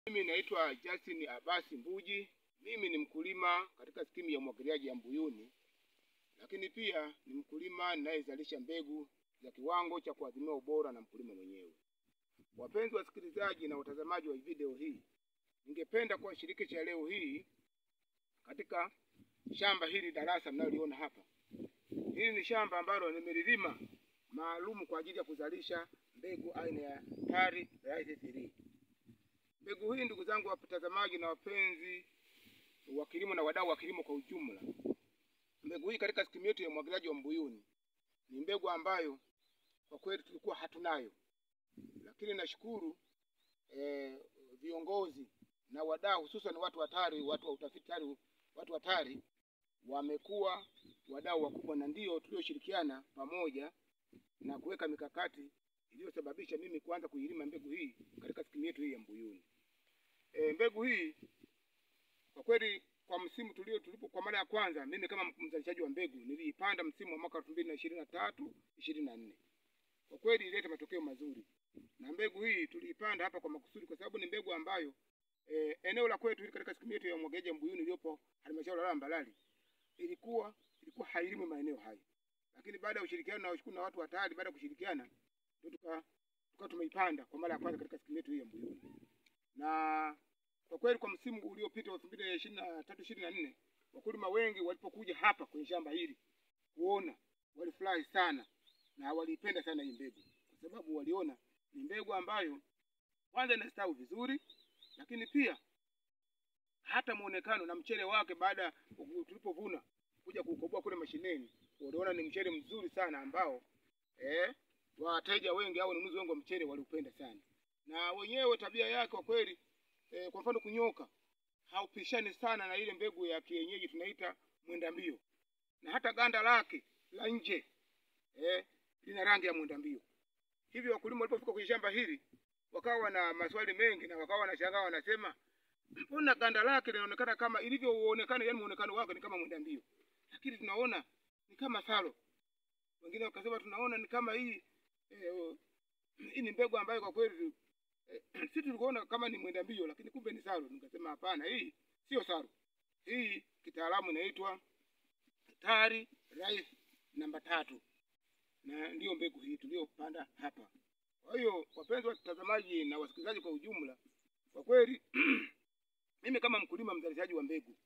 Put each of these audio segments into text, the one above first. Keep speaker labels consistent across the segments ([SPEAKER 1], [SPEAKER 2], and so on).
[SPEAKER 1] Mimi naitwa Justin Abasi Mbuji. Mimi ni mkulima katika skimu ya umwagiliaji ya Mbuyuni, lakini pia ni mkulima ninayezalisha mbegu za kiwango cha kuadhimia ubora na mkulima mwenyewe. Wapenzi wasikilizaji na watazamaji wa video hii, ningependa kuwashirikisha leo hii katika shamba hili darasa mnaloliona hapa. Hili ni shamba ambalo nimelilima maalum kwa ajili ya kuzalisha mbegu aina ya TARI Rise 3. Mbegu hii, ndugu zangu watazamaji na wapenzi wa kilimo na wadau wa kilimo kwa ujumla, mbegu hii katika skimu yetu ya umwagiliaji wa Mbuyuni ni mbegu ambayo kwa kweli tulikuwa hatunayo, lakini nashukuru viongozi na wadau, hususan watu wa TARI, watu wa utafiti TARI, watu wa TARI wamekuwa wadau wakubwa, na ndio tulioshirikiana pamoja na kuweka mikakati iliyosababisha mimi kuanza kuilima mbegu hii katika skimu yetu hii ya Mbuyuni. Mbegu hii kwa kweli kwa msimu tulipo kwa mara ya kwanza, mimi kama mzalishaji wa mbegu niliipanda msimu wa mwaka 2023-24. Kwa kweli ileta matokeo mazuri, na mbegu hii tuliipanda hapa kwa makusudi kwa sababu ni mbegu ambayo eneo la kwetu katika skimu yetu ya umwagiliaji wa Mbuyuni iliyopo halmashauri ya Mbalali ilikuwa hailimwi maeneo hayo, lakini baada ya ushirikiano na washukuru na watu wa TARI, baada ya kushirikiana ndio tumeipanda kwa mara ya kwanza katika skimu yetu hii ya Mbuyuni. Na kwa kweli kwa msimu uliopita wa 2023-24 wakulima wengi walipokuja hapa kwenye shamba hili kuona, walifurahi sana na waliipenda sana hii mbegu, kwa sababu waliona ni mbegu ambayo kwanza inastawi vizuri, lakini pia hata muonekano na mchele wake baada tulipovuna kuja kukoboa kule mashineni, waliona ni mchele mzuri sana ambao wateja wengi au wanunuzi wengi wa mchele waliupenda sana. Na wenyewe tabia yake kwa kweli, kwa mfano kunyoka haupishani sana na ile mbegu ya kienyeji tunaita mwenda mbio, na hata ganda lake la nje lina rangi ya mwenda mbio. Hivyo wakulima walipofika kwenye shamba hili wakawa na maswali mengi, na wakawa wanashangaa, wanasema mbona ganda lake linaonekana kama ilivyoonekana, yani muonekano wake ni kama mwenda mbio, lakini tunaona ni kama salo. Wengine wakasema tunaona ni kama hii ni mbegu ambayo kwa kweli sisi tulikuona kama ni mwenda mbio, lakini kumbe ni salo. Nikasema hapana, hii sio salo, hii kitaalamu inaitwa TARI Rise namba 3, na ndio mbegu hii tuliyopanda hapa. Kwa hiyo wapenzi watazamaji na wasikilizaji kwa ujumla, kwa kweli mimi kama mkulima mzalishaji wa mbegu,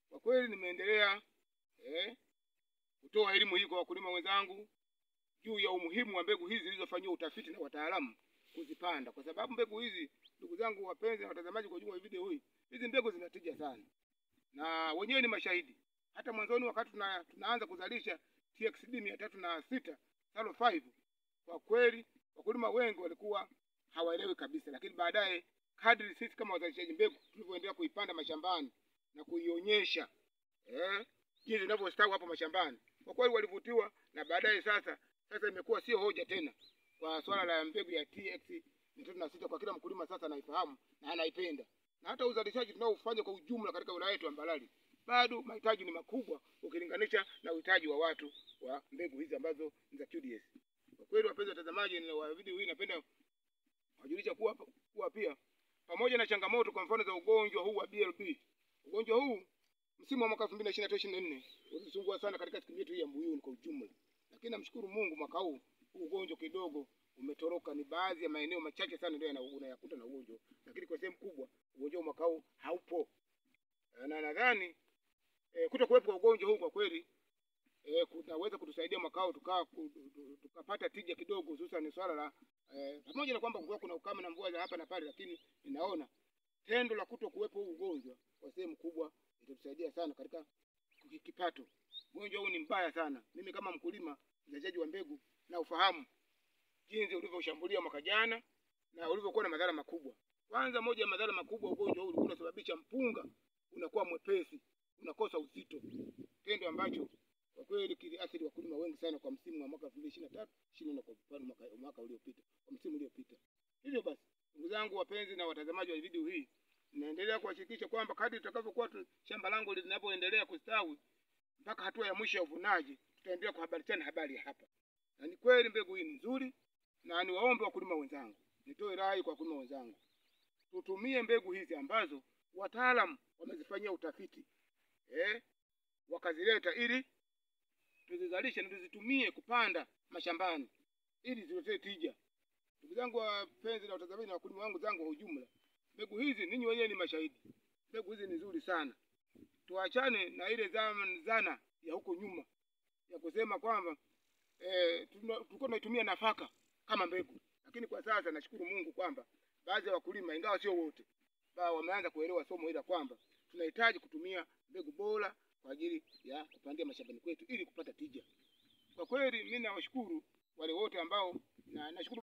[SPEAKER 1] kwa kweli nimeendelea kutoa elimu hii kwa wakulima wenzangu juu ya umuhimu wa mbegu hizi zilizofanywa utafiti na wataalamu kuzipanda, kwa sababu mbegu hizi, ndugu zangu wapenzi na watazamaji kwa ujumla wa video hii, hizi mbegu zinatija sana, na wenyewe ni mashahidi. Hata mwanzoni wakati tunaanza kuzalisha TXD 306 Salo 5, kwa kweli wakulima wengi walikuwa hawaelewi kabisa, lakini baadaye kadri sisi kama wazalishaji mbegu tulivyoendelea kuipanda mashambani na kuionyesha jinsi inavyostawi hapo mashambani, kwa kweli walivutiwa, na baadaye sasa imekuwa sio hoja tena kwa swala la mbegu ya TX 306. Kwa kila mkulima sasa anaifahamu na anaipenda, na hata uzalishaji tunaofanya kwa ujumla katika wilaya yetu ya Mbalali bado mahitaji ni makubwa ukilinganisha na uhitaji wa watu wa mbegu hizi ambazo ni za QDS. Kwa kweli wapenzi watazamaji wa video hii, napenda kuwajulisha kuwa pia pamoja na changamoto kwa mfano za ugonjwa huu wa BLB, ugonjwa huu msimu wa mwaka 2023-24 ulisumbua sana katika skimu yetu hii ya Mbuyuni kwa ujumla, lakini namshukuru Mungu mwaka huu ugonjwa kidogo umetoroka. Ni baadhi ya maeneo machache sana ndio unayakuta na ugonjwa, lakini kwa sehemu kubwa ugonjwa mwaka huu haupo, na nadhani kutokuwepo kwa ugonjwa huu kwa kweli kunaweza kutusaidia mwaka huu tukapata tija kidogo, hususan ni swala la pamoja na kwamba kuna ukame na mvua za hapa na pale, lakini ninaona tendo la kutokuwepo huu ugonjwa kwa sehemu kubwa itatusaidia sana katika kipato. Ugonjwa huu ni mbaya sana. Mimi kama mkulima mzalishaji wa mbegu na ufahamu jinsi ulivyoshambulia mwaka jana na ulivyokuwa na madhara makubwa. Kwanza, moja ya madhara makubwa ugonjwa huu ulikuwa unasababisha mpunga unakuwa mwepesi, unakosa uzito, tendo ambacho kwa kweli kiliathiri wakulima wengi sana kwa msimu wa mwaka 2023-24 kwa mwaka uliopita, kwa msimu uliopita. Hivyo basi, ndugu zangu wapenzi na watazamaji wa video hii, ninaendelea kuhakikisha kwamba kadri tutakavyokuwa shamba langu linapoendelea kustawi mpaka hatua ya mwisho ya uvunaji, tutaendelea kuhabarishana habari ya hapa. Na ni kweli mbegu hii ni nzuri, na niwaombe wakulima wenzangu, nitoe rai kwa wakulima wenzangu, tutumie mbegu hizi ambazo wataalamu wamezifanyia utafiti wakazileta ili tuzizalishe na tuzitumie kupanda mashambani ili ziletee tija. Ndugu zangu wapenzi na watazamaji na wakulima wangu zangu kwa ujumla, mbegu hizi ninyi wenyewe ni mashahidi. Mbegu hizi ni nzuri sana. Tuachane na ile zana ya huko nyuma ya kusema kwamba tulikuwa tunaitumia nafaka kama mbegu. Lakini kwa sasa nashukuru Mungu kwamba baadhi ya wakulima, ingawa sio wote, wameanza kuelewa somo hili kwamba tunahitaji kutumia mbegu bora kwa ajili ya kupandia mashambani kwetu ili kupata tija. Kwa kweli mimi nawashukuru wale wote ambao nashukuru